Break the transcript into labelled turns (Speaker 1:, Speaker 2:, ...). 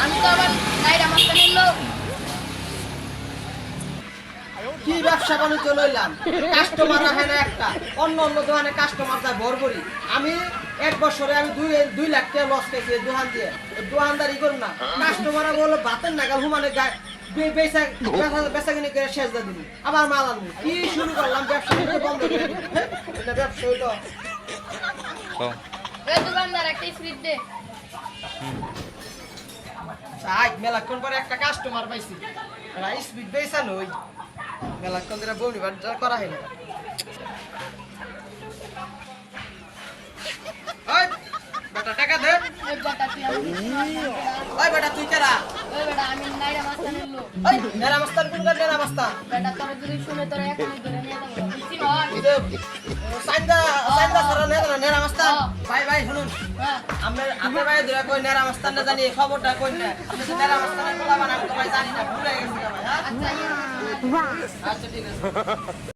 Speaker 1: আমি তো আবার নাইরা মাস্টার নিলো
Speaker 2: কি ব্যবসা বাণিজ্য লইলাম, কাস্টমার রাখে না একটা, অন্য অন্য দোকানে কাস্টমার যায় ভরভরি। আমি এক বছরে আমি 2 লাখ টাকা লস খাইছি এই দোকান দিয়ে। দোকানদারি করুন না, কাস্টমার বলো ভাতের নাগাল হুমানে গায়ে বেচা কিনে করে শেষ দিয়ে দিবি, আবার মাল আনবি। কি শুরু করলাম, ব্যবসা বন্ধ করে দিবি। এটা ব্যবসা হইলো।
Speaker 1: ওই দোকানদার একটা স্পিড দে
Speaker 2: আজ মেলাক্ষণ পরে একটা কাস্টমার পাইছি, স্পিড বেচা নই, মেলাক্ষণ ধরে বমি বাজার করা হয় না। ওই বেটা টাকা দে।
Speaker 1: ওই বেটা তুই আমি
Speaker 2: ওই বেটা তুই কেরা?
Speaker 1: ওই বেটা আমি নাইরা মাস্টার নিলো
Speaker 2: ওই নেরা মাস্তান কোন গান নেরা মাস্তান?
Speaker 1: বেটা তোর যদি শুনে তোর এক মিনিট ধরে নিয়ে যাবো বুঝছি না
Speaker 2: সাইন্দা সারা নেরা মাস্তান। ভাই ভাই শুনুন,
Speaker 1: হ্যাঁ
Speaker 2: আমার ভাই ধরে কই নেরা মাস্তান না জানি খবরটা কই না। আপনি তো নেরা মাস্তানের পোলা বানান তো ভাই জানি না, ভুলে গেছি ভাই। হ্যাঁ
Speaker 1: আচ্ছা
Speaker 2: আচ্ছা ঠিক আছে।